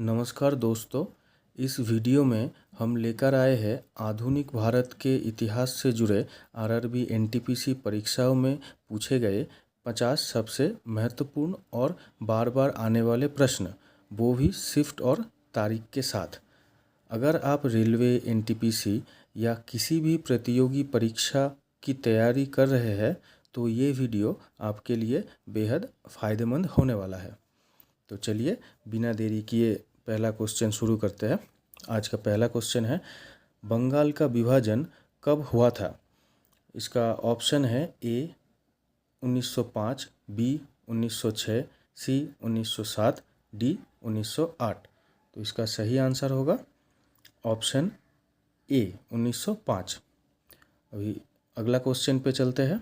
नमस्कार दोस्तों। इस वीडियो में हम लेकर आए हैं आधुनिक भारत के इतिहास से जुड़े आरआरबी एनटीपीसी परीक्षाओं में पूछे गए 50 सबसे महत्वपूर्ण और बार बार आने वाले प्रश्न, वो भी शिफ्ट और तारीख के साथ। अगर आप रेलवे, एनटीपीसी या किसी भी प्रतियोगी परीक्षा की तैयारी कर रहे हैं तो ये वीडियो आपके लिए बेहद फ़ायदेमंद होने वाला है। तो चलिए बिना देरी किए पहला क्वेश्चन शुरू करते हैं। आज का पहला क्वेश्चन है, बंगाल का विभाजन कब हुआ था? इसका ऑप्शन है ए 1905, बी 1906, सी 1907, डी 1908। तो इसका सही आंसर होगा ऑप्शन ए 1905। अभी अगला क्वेश्चन पे चलते हैं।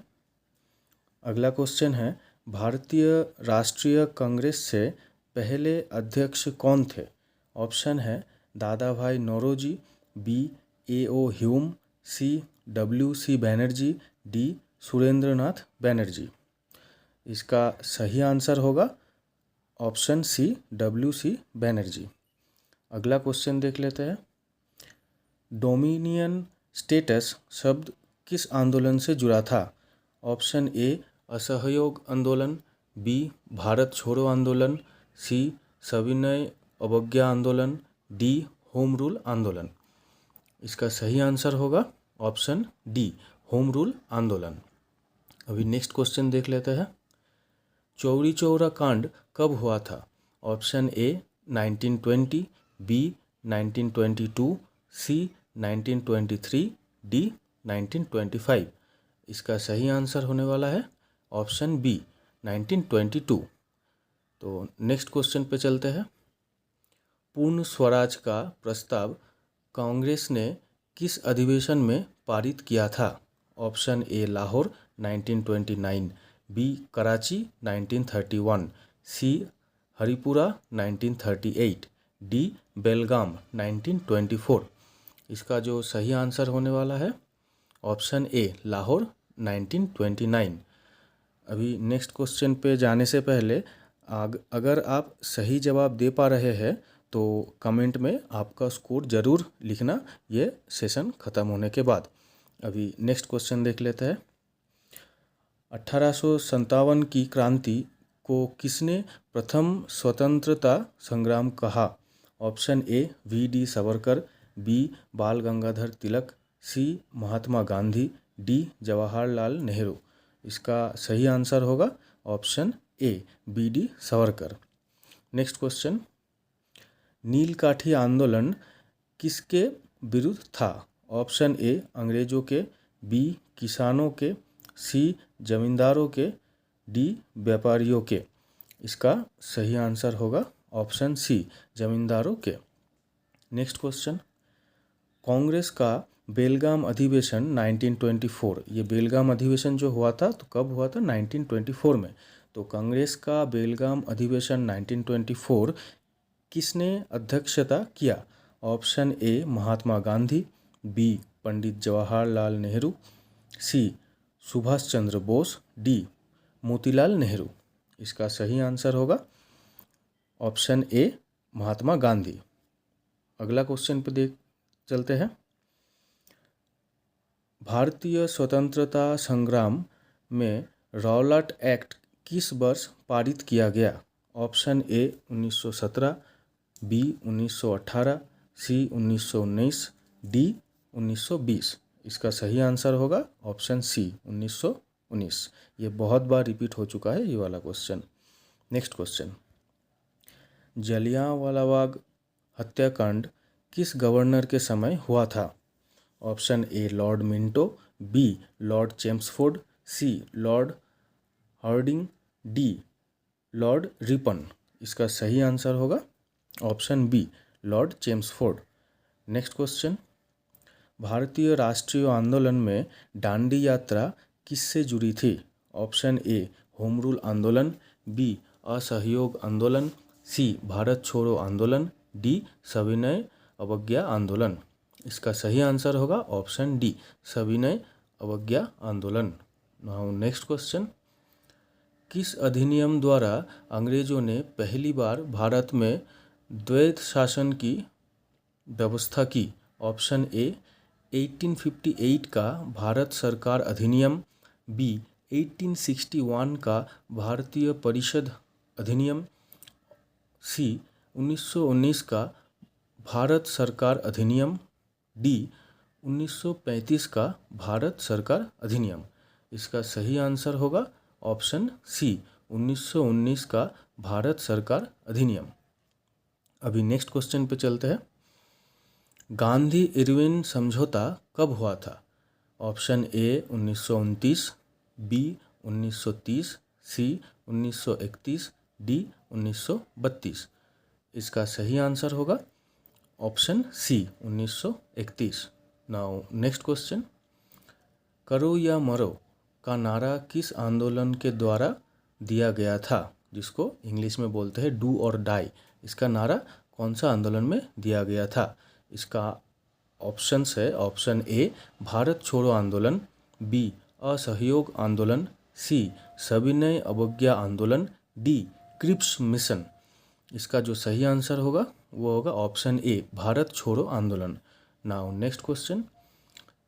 अगला क्वेश्चन है, भारतीय राष्ट्रीय कांग्रेस से पहले अध्यक्ष कौन थे? ऑप्शन है दादा भाई नौरोजी, बी ए.ओ. ह्यूम, सी W.C. बैनर्जी, डी सुरेंद्रनाथ बैनर्जी। इसका सही आंसर होगा ऑप्शन सी W.C. बैनर्जी। अगला क्वेश्चन देख लेते हैं। डोमिनियन स्टेटस शब्द किस आंदोलन से जुड़ा था? ऑप्शन ए असहयोग आंदोलन, बी भारत छोड़ो आंदोलन, सी सविनय अवज्ञा आंदोलन, डी होम रूल आंदोलन। इसका सही आंसर होगा ऑप्शन डी होम रूल आंदोलन। अभी नेक्स्ट क्वेश्चन देख लेते हैं। चौरी चौरा कांड कब हुआ था? Option A 1920, B 1922, C 1923, D 1925। इसका सही आंसर होने वाला है ऑप्शन बी 1922। तो नेक्स्ट क्वेश्चन पे चलते हैं। पूर्ण स्वराज का प्रस्ताव कांग्रेस ने किस अधिवेशन में पारित किया था? Option A Lahore 1929, B Karachi 1931, C Haripura 1938, D Belgaum 1924। इसका जो सही आंसर होने वाला है ऑप्शन ए लाहौर 1929। अभी नेक्स्ट क्वेश्चन पे जाने से पहले अगर आप सही जवाब दे पा रहे हैं तो कमेंट में आपका स्कोर ज़रूर लिखना, ये सेशन ख़त्म होने के बाद। अभी नेक्स्ट क्वेश्चन देख लेते हैं। 1857 की क्रांति को किसने प्रथम स्वतंत्रता संग्राम कहा? Option A V.D. Savarkar, B Bal Gangadhar Tilak, C Mahatma Gandhi, D Jawaharlal Nehru. इसका सही आंसर होगा option A B.D. Savarkar. Next question, नीलकाठी आंदोलन किसके विरुद्ध था? ऑप्शन ए अंग्रेजों के, बी किसानों के, सी जमींदारों के, डी व्यापारियों के। इसका सही आंसर होगा ऑप्शन सी जमींदारों के। नेक्स्ट क्वेश्चन, कांग्रेस का बेलगाम अधिवेशन 1924, ये बेलगाम अधिवेशन जो हुआ था तो कब हुआ था? 1924 में। तो कांग्रेस का बेलगाम अधिवेशन 1924 किसने अध्यक्षता किया? Option A Mahatma Gandhi, B Pandit Jawaharlal Nehru, C Subhash Chandra Bose, D Motilal Nehru. इसका सही आंसर होगा ऑप्शन ए महात्मा गांधी। अगला क्वेश्चन पे देख चलते हैं। भारतीय स्वतंत्रता संग्राम में रौलट एक्ट किस वर्ष पारित किया गया? Option A 1917, B 1918, C 1919, D 1920। इसका सही आंसर होगा ऑप्शन सी 1919। ये बहुत बार रिपीट हो चुका है ये वाला question. Next question, Jallianwala Bagh हत्याकांड किस गवर्नर के समय हुआ था? Option A Lord Minto, B Lord Chelmsford, C Lord Hardinge, D Lord Ripon. इसका सही आंसर होगा option B Lord Chelmsford. Next question, भारतीय राष्ट्रीय आंदोलन में दांडी यात्रा किससे जुड़ी थी? ऑप्शन ए होम रूल आंदोलन, बी असहयोग आंदोलन, सी भारत छोड़ो आंदोलन, डी सविनय अवज्ञा आंदोलन। इसका सही आंसर होगा ऑप्शन डी सविनय अवज्ञा आंदोलन। नाउ नेक्स्ट क्वेश्चन, किस अधिनियम द्वारा अंग्रेजों ने पहली बार भारत में द्वैध शासन की व्यवस्था की? ऑप्शन ए 1858 का भारत सरकार अधिनियम, बी 1861 का भारतीय परिषद अधिनियम, सी 1919 का भारत सरकार अधिनियम, डी 1935 का भारत सरकार अधिनियम। इसका सही आंसर होगा ऑप्शन सी 1919 का भारत सरकार अधिनियम। अभी नेक्स्ट क्वेश्चन पे चलते हैं। गांधी इरविन समझौता कब हुआ था? Option A 1929, B 1930, C 1931, D 1932। इसका सही आंसर होगा option C 1931। Now next question, करो या मरो का नारा किस आंदोलन के द्वारा दिया गया था? जिसको इंग्लिश में बोलते हैं डू और डाई। इसका नारा कौन सा आंदोलन में दिया गया था? इसका ऑप्शंस है, ऑप्शन ए भारत छोड़ो आंदोलन, बी असहयोग आंदोलन, सी सविनय अवज्ञा आंदोलन, डी क्रिप्स मिशन। इसका जो सही आंसर होगा वो होगा ऑप्शन ए भारत छोड़ो आंदोलन। नाउ नेक्स्ट क्वेश्चन,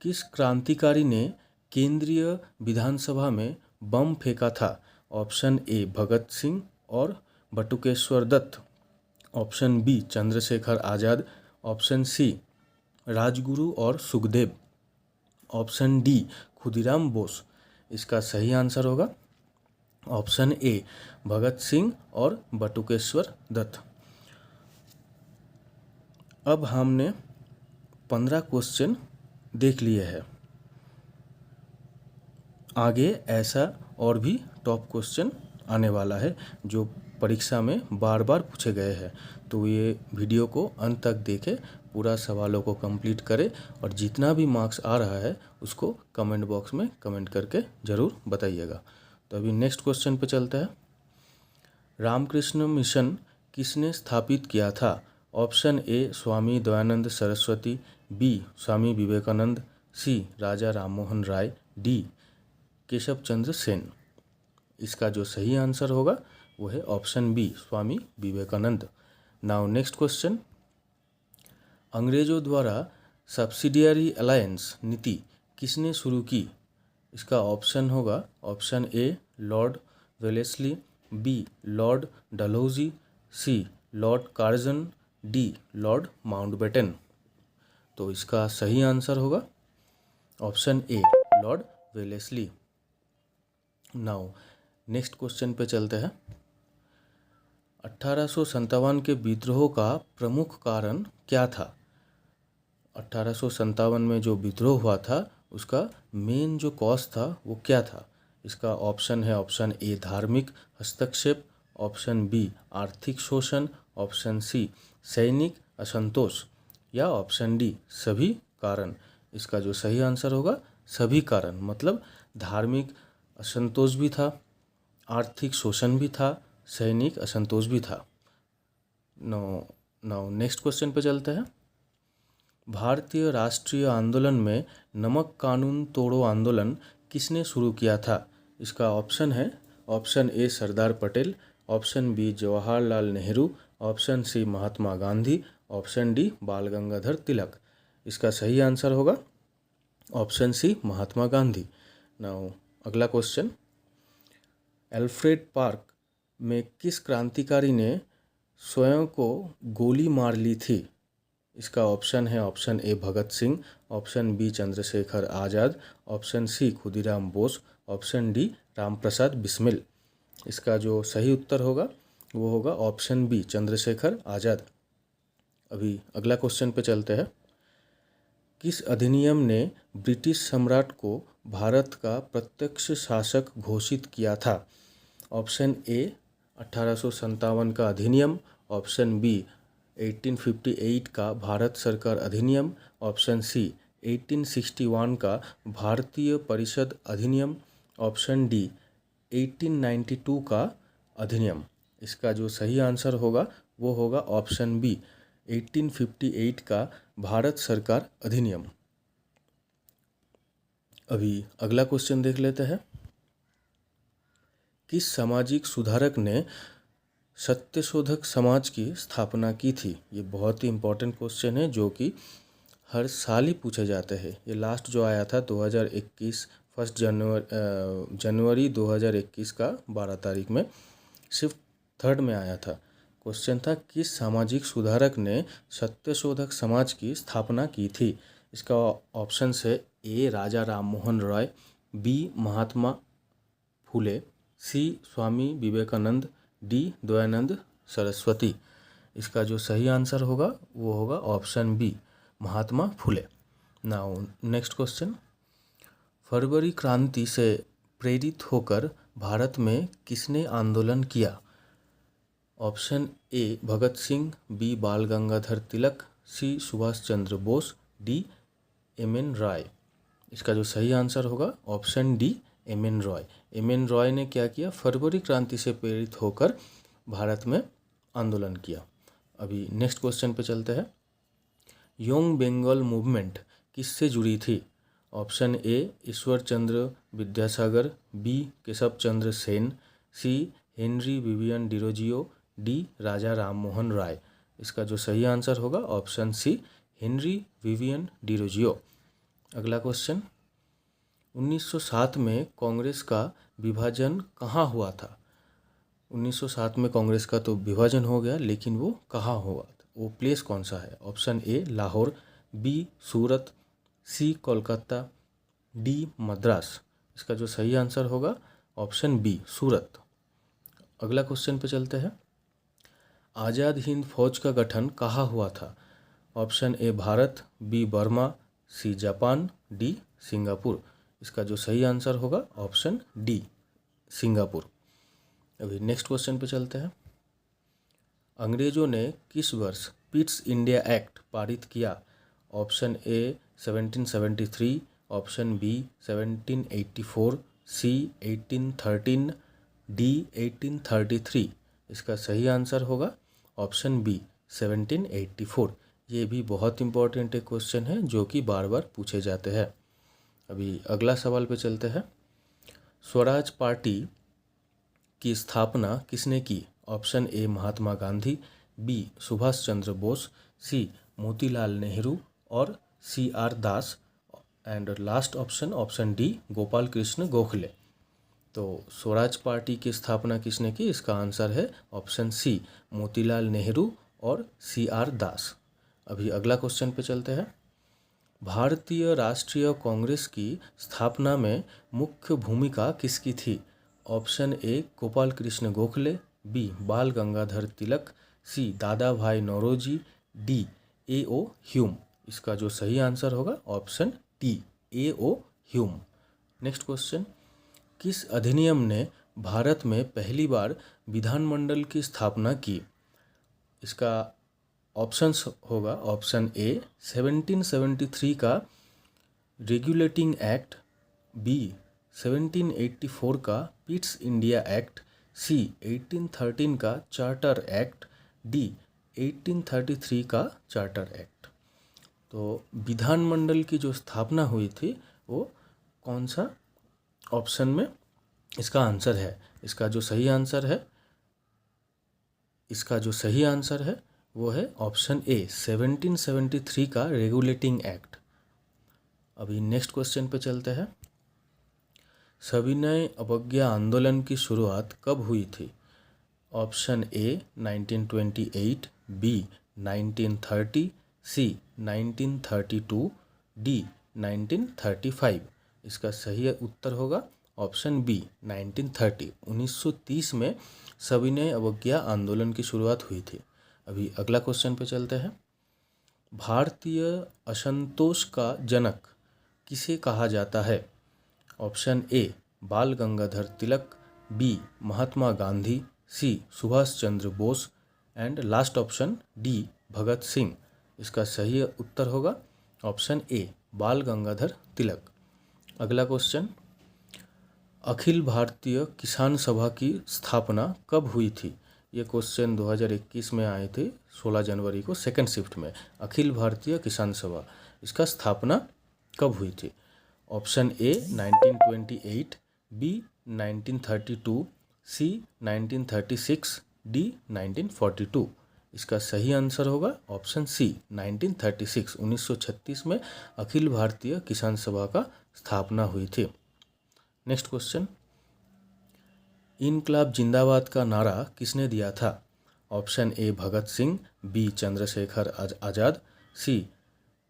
किस क्रांतिकारी ने केंद्रीय विधानसभा में बम फेंका था? ऑप्शन ए भगत सिंह और Batukeshwar Dutt, option B Chandrashekhar Azad, option सी राजगुरु और सुखदेव, ऑप्शन डी खुदीराम बोस। इसका सही आंसर होगा ऑप्शन ए भगत सिंह और बटुकेश्वर दत्त। अब हमने 15 क्वेश्चन देख लिए हैं। आगे ऐसा और भी टॉप क्वेश्चन आने वाला है जो परीक्षा में बार बार पूछे गए हैं। तो ये वीडियो को अंत तक देखें, पूरा सवालों को कंप्लीट करें और जितना भी मार्क्स आ रहा है उसको कमेंट बॉक्स में कमेंट करके ज़रूर बताइएगा। तो अभी नेक्स्ट क्वेश्चन पे चलते हैं। रामकृष्ण मिशन किसने स्थापित किया था? Option A Swami Dayanand Saraswati, B Swami Vivekananda, C Raja Rammohan Roy, D Keshav Chandra Sen. इसका जो सही आंसर होगा वो है option B Swami Vivekananda. Now next question, अंग्रेजों द्वारा सब्सिडियरी अलायंस नीति किसने शुरू की? इसका ऑप्शन होगा option A Lord Wellesley, B Lord Dalhousie, C Lord Curzon, D Lord Mountbatten. तो इसका सही आंसर होगा option A Lord Wellesley. Now next question पे चलते हैं। 1857 के विद्रोह का प्रमुख कारण क्या था? 1857 में जो विद्रोह हुआ था उसका मेन जो कॉज था वो क्या था? इसका ऑप्शन है ऑप्शन ए धार्मिक हस्तक्षेप, ऑप्शन बी आर्थिक शोषण, ऑप्शन सी सैनिक असंतोष, या ऑप्शन डी सभी कारण। इसका जो सही आंसर होगा सभी कारण, मतलब धार्मिक असंतोष भी था, आर्थिक शोषण भी था, सैनिक असंतोष भी था। नाउ नेक्स्ट क्वेश्चन पे चलते हैं। भारतीय राष्ट्रीय आंदोलन में नमक कानून तोड़ो आंदोलन किसने शुरू किया था? इसका ऑप्शन है option A Sardar Patel, option B Jawaharlal Nehru, option C Mahatma Gandhi, option D Bal Gangadhar Tilak. इसका सही आंसर होगा option C Mahatma Gandhi. Now अगला क्वेश्चन, एल्फ्रेड पार्क में किस क्रांतिकारी ने स्वयं को गोली मार ली थी? इसका ऑप्शन है option A Bhagat Singh, option B Chandrashekhar Azad, option C Khudiram Bose, option D Ramprasad Bismil. इसका जो सही उत्तर होगा वो होगा ऑप्शन बी चंद्रशेखर आज़ाद। अभी अगला क्वेश्चन पे चलते हैं। किस अधिनियम ने ब्रिटिश सम्राट को भारत का प्रत्यक्ष शासक घोषित किया था? ऑप्शन ए 1857 का अधिनियम, ऑप्शन बी 1858 का भारत सरकार अधिनियम, ऑप्शन सी 1861 का भारतीय परिषद अधिनियम, ऑप्शन डी 1892 का अधिनियम। इसका जो सही आंसर होगा वो होगा ऑप्शन बी 1858 का भारत सरकार अधिनियम। अभी अगला क्वेश्चन देख लेते हैं। किस सामाजिक सुधारक ने सत्यशोधक समाज की स्थापना की थी? ये बहुत ही इम्पोर्टेंट क्वेश्चन है जो कि हर साल ही पूछे जाते हैं। ये लास्ट जो आया था 2021 फर्स्ट जनवरी 2021 का 12 तारीख में, सिर्फ थर्ड में आया था। क्वेश्चन था किस सामाजिक सुधारक ने सत्यशोधक समाज की स्थापना की थी? इसका ऑप्शन है A Raja Ram Mohan Roy, B Mahatma Phule, C Swami Vivekananda, D Dayanand Saraswati. इसका जो सही आंसर होगा वो होगा option B Mahatma Phule. Now next question, फरवरी क्रांति से प्रेरित होकर भारत में किसने आंदोलन किया? Option A Bhagat Singh, B Bal Gangadhar Tilak, C Subhash Chandra Bose, D M N Roy. इसका जो सही आंसर होगा option D M N Roy. M N Roy ने क्या किया? फरवरी क्रांति से प्रेरित होकर भारत में आंदोलन किया। अभी नेक्स्ट क्वेश्चन पे चलते हैं। यंग बंगाल मूवमेंट किससे जुड़ी थी? Option A Ishwar Chandra Vidyasagar, B Keshav Chandra Sen, C Henry Vivian Derozio, D Raja Ram Mohan Roy. इसका जो सही आंसर होगा option C Henry Vivian Derozio. अगला क्वेश्चन, 1907 में कांग्रेस का विभाजन कहाँ हुआ था? 1907 में कांग्रेस का तो विभाजन हो गया, लेकिन वो कहाँ हुआ, वो प्लेस कौन सा है? Option A Lahore, B Surat, C Kolkata, D Madras. इसका जो सही आंसर होगा ऑप्शन बी सूरत। अगला क्वेश्चन पे चलते हैं। आज़ाद हिंद फौज का गठन कहाँ हुआ था? Option A Bharat, B Burma, C Japan, D Singapore. इसका जो सही आंसर होगा ऑप्शन डी सिंगापुर। अभी नेक्स्ट क्वेश्चन पे चलते हैं। अंग्रेजों ने किस वर्ष पिट्स इंडिया एक्ट पारित किया? Option A 1773, option B 1784, C 1813, D 1833। इसका सही आंसर होगा ऑप्शन बी 1784। ये भी बहुत इंपॉर्टेंट एक क्वेश्चन है जो कि बार बार पूछे जाते हैं। अभी अगला सवाल पे चलते हैं। स्वराज पार्टी की स्थापना किसने की? Option A Mahatma Gandhi, B Subhash Chandra Bose, C Motilal Nehru और C R Das, and last option option D Gopal Krishna Gokhale. तो स्वराज पार्टी की स्थापना किसने की? इसका आंसर है ऑप्शन सी मोतीलाल नेहरू और सी आर दास। अभी अगला क्वेश्चन पे चलते हैं। भारतीय राष्ट्रीय कांग्रेस की स्थापना में मुख्य भूमिका किसकी थी? Option A Gopal Krishna Gokhale, B Bal Gangadhar Tilak, C Dadabhai Naoroji, D A O Hume. इसका जो सही आंसर होगा option D A O Hume. Next question, किस अधिनियम ने भारत में पहली बार विधानमंडल की स्थापना की? इसका ऑप्शंस होगा ऑप्शन ए 1773 का रेगुलेटिंग एक्ट, बी 1784 का पिट्स इंडिया एक्ट, सी 1813 का चार्टर एक्ट, डी 1833 का चार्टर एक्ट। तो विधानमंडल की जो स्थापना हुई थी वो कौन सा ऑप्शन में इसका आंसर है? इसका जो सही आंसर है वो है ऑप्शन ए 1773 का रेगुलेटिंग एक्ट। अभी नेक्स्ट क्वेश्चन पे चलते हैं। सविनय अवज्ञा आंदोलन की शुरुआत कब हुई थी? Option A 1928, B 1930, C 1932, D 1935। इसका सही उत्तर होगा ऑप्शन बी 1930। 1930 में सविनय अवज्ञा आंदोलन की शुरुआत हुई थी। अभी अगला क्वेश्चन पे चलते हैं। भारतीय असंतोष का जनक किसे कहा जाता है? Option A Bal Gangadhar Tilak, B Mahatma Gandhi, C Subhash Chandra Bose, and last option D Bhagat Singh. इसका सही उत्तर होगा ऑप्शन ए बाल गंगाधर तिलक। अगला क्वेश्चन, अखिल भारतीय किसान सभा की स्थापना कब हुई थी? ये क्वेश्चन 2021 में आए थे 16 जनवरी को सेकंड शिफ्ट में। अखिल भारतीय किसान सभा, इसका स्थापना कब हुई थी? Option A 1928, B 1932, C 1936, D 1942। इसका सही आंसर होगा ऑप्शन सी 1936। 1936 में अखिल भारतीय किसान सभा का स्थापना हुई थी। नेक्स्ट क्वेश्चन, इनकलाब जिंदाबाद का नारा किसने दिया था? Option A Bhagat Singh, B Chandrashekhar Azad, C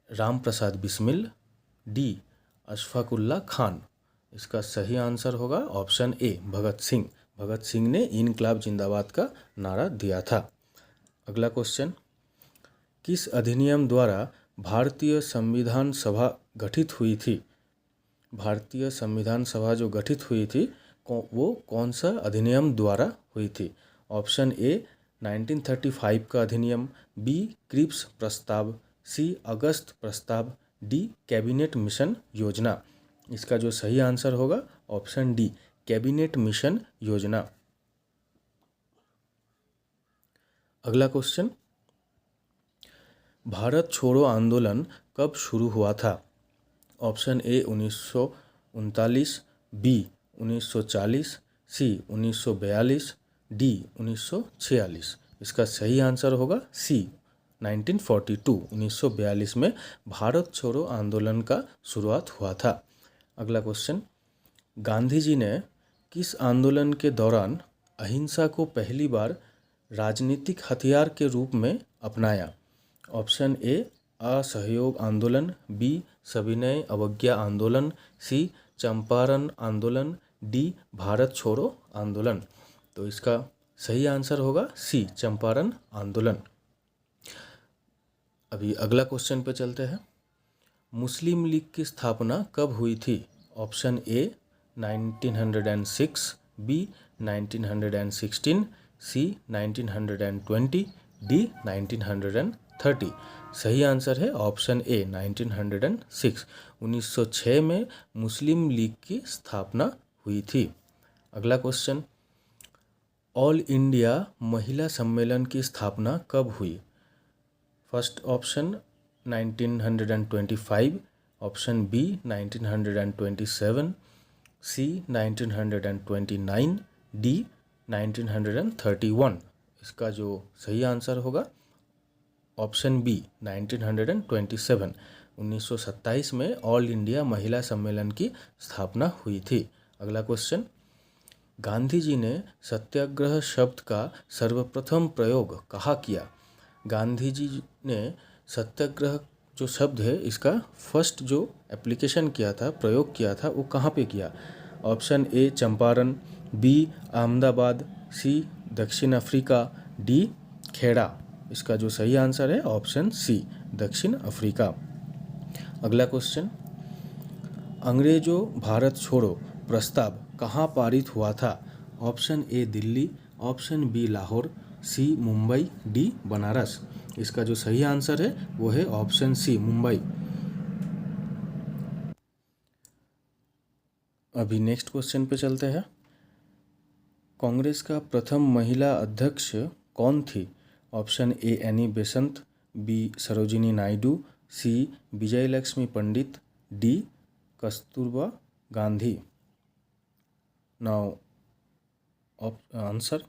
Ram Prasad Bismil, D Ashfaqulla Khan. इसका सही आंसर होगा ऑप्शन ए भगत सिंह। भगत सिंह ने इनकलाब जिंदाबाद का नारा दिया था। अगला क्वेश्चन, किस अधिनियम द्वारा भारतीय संविधान सभा गठित हुई थी? भारतीय संविधान सभा जो गठित हुई थी वो कौन सा अधिनियम द्वारा हुई थी? ऑप्शन ए 1935 का अधिनियम, बी क्रिप्स प्रस्ताव, सी अगस्त प्रस्ताव, डी कैबिनेट मिशन योजना। इसका जो सही आंसर होगा ऑप्शन डी कैबिनेट मिशन योजना। अगला क्वेश्चन, भारत छोड़ो आंदोलन कब शुरू हुआ था? Option A 1939, B 1940, C 1942, D 1946। इसका सही आंसर होगा सी 1942। 1942 में भारत छोड़ो आंदोलन का शुरुआत हुआ था। अगला क्वेश्चन, गांधी जी ने किस आंदोलन के दौरान अहिंसा को पहली बार राजनीतिक हथियार के रूप में अपनाया? ऑप्शन ए असहयोग आंदोलन, बी सविनय अवज्ञा आंदोलन, सी चंपारण आंदोलन, डी भारत छोड़ो आंदोलन। तो इसका सही आंसर होगा सी चंपारण आंदोलन। अभी अगला क्वेश्चन पे चलते हैं, मुस्लिम लीग की स्थापना कब हुई थी? Option A 1906, B 1916, C 1920, D 1930। सही आंसर है ऑप्शन ए 1906। 1906 में मुस्लिम लीग की स्थापना हुई थी। अगला क्वेश्चन, ऑल इंडिया महिला सम्मेलन की स्थापना कब हुई? फर्स्ट ऑप्शन 1925, ऑप्शन बी 1927, सी 1929, डी 1931। इसका जो सही आंसर होगा ऑप्शन बी 1927। 1927 में ऑल इंडिया महिला सम्मेलन की स्थापना हुई थी। अगला क्वेश्चन, गांधी जी ने सत्याग्रह शब्द का सर्वप्रथम प्रयोग कहाँ किया? गांधी जी ने सत्याग्रह जो शब्द है इसका फर्स्ट जो एप्लीकेशन किया था, प्रयोग किया था, वो कहाँ पे किया? Option A Champaran, B Ahmedabad, C दक्षिण अफ्रीका, डी खेड़ा। इसका जो सही आंसर है ऑप्शन सी दक्षिण अफ्रीका। अगला क्वेश्चन, अंग्रेजों भारत छोड़ो प्रस्ताव कहाँ पारित हुआ था? Option A Delhi, option B Lahore, C Mumbai, D Banaras. इसका जो सही आंसर है वो है ऑप्शन सी मुंबई। अभी नेक्स्ट क्वेश्चन पे चलते हैं, कांग्रेस का प्रथम महिला अध्यक्ष कौन थी? Option A Annie Besant, B Sarojini Naidu, C Vijayalakshmi Pandit, D Kasturba Gandhi. Now answer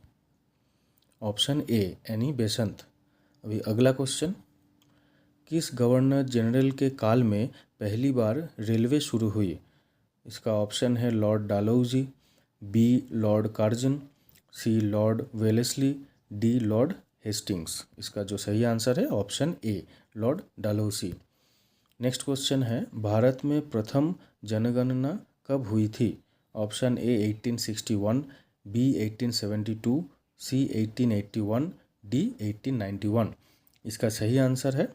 option A Annie Besant. अभी अगला क्वेश्चन, किस गवर्नर जनरल के काल में पहली बार रेलवे शुरू हुई? इसका ऑप्शन है Lord Dalhousie, B Lord Curzon, C Lord Wellesley, D Lord Hastings. इसका जो सही आंसर है option A Lord Dalhousie. Next question है, भारत में प्रथम जनगणना कब हुई थी? Option A 1861, B 1872, C 1881, D 1891। इसका सही आंसर है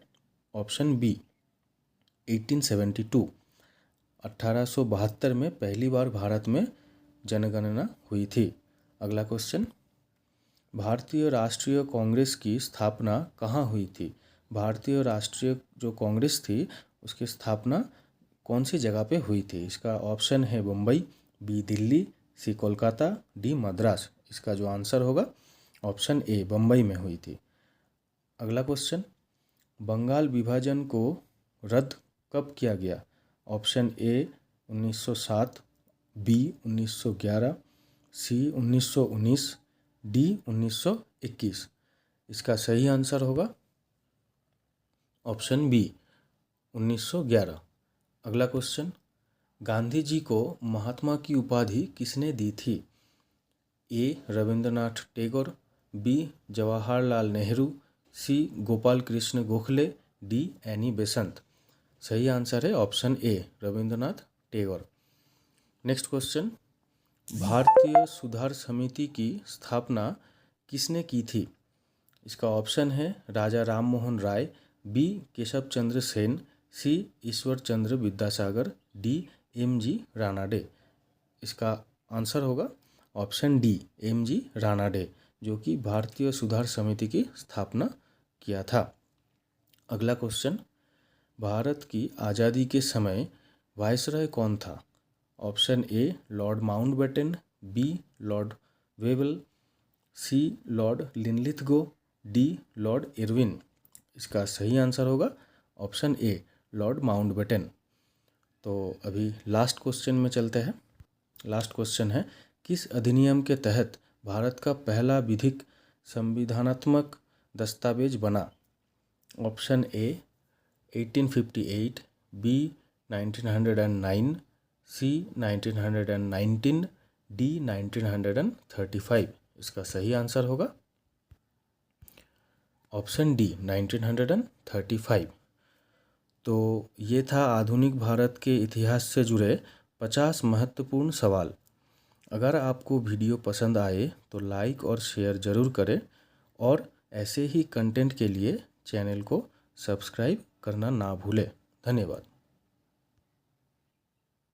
ऑप्शन बी 1872। 1872 में पहली बार भारत में जनगणना हुई थी। अगला क्वेश्चन, भारतीय राष्ट्रीय कांग्रेस की स्थापना कहाँ हुई थी? भारतीय राष्ट्रीय जो कांग्रेस थी उसकी स्थापना कौन सी जगह पे हुई थी? इसका ऑप्शन है मुंबई, बी दिल्ली, सी कोलकाता, डी मद्रास। इसका जो आंसर होगा ऑप्शन ए बम्बई में हुई थी। अगला क्वेश्चन, बंगाल विभाजन को रद्द कब किया गया? Option A 1907, B 1911, C 1919, D 1921। इसका सही आंसर होगा ऑप्शन बी 1911। अगला क्वेश्चन, गांधी जी को महात्मा की उपाधि किसने दी थी? ए रविंद्रनाथ टैगोर, बी जवाहरलाल नेहरू, सी गोपाल कृष्ण गोखले, डी एनी बेसंत। सही आंसर है ऑप्शन ए रविंद्रनाथ टैगोर। नेक्स्ट क्वेश्चन, भारतीय सुधार समिति की स्थापना किसने की थी? इसका ऑप्शन है Raja Ram Mohan Roy, B Keshav Chandra Sen, C Ishwar Chandra Vidyasagar, D M G Ranade. इसका आंसर होगा option D M G Ranade, जो कि भारतीय सुधार समिति की स्थापना किया था। अगला क्वेश्चन, भारत की आज़ादी के समय वायसराय कौन था? Option A Lord Mountbatten, B Lord Wavell, C Lord Linlithgow, D Lord Irwin. इसका सही आंसर होगा ऑप्शन ए लॉर्ड माउंटबेटन। तो अभी लास्ट क्वेश्चन में चलते हैं। लास्ट क्वेश्चन है, किस अधिनियम के तहत भारत का पहला विधिक संविधानात्मक दस्तावेज बना? Option A 1858, B 1909, C 1919, D 1935। इसका सही आंसर होगा ऑप्शन डी 1935। तो ये था आधुनिक भारत के इतिहास से जुड़े 50 महत्वपूर्ण सवाल। अगर आपको वीडियो पसंद आए तो लाइक और शेयर ज़रूर करें और ऐसे ही कंटेंट के लिए चैनल को सब्सक्राइब करना ना भूलें। धन्यवाद।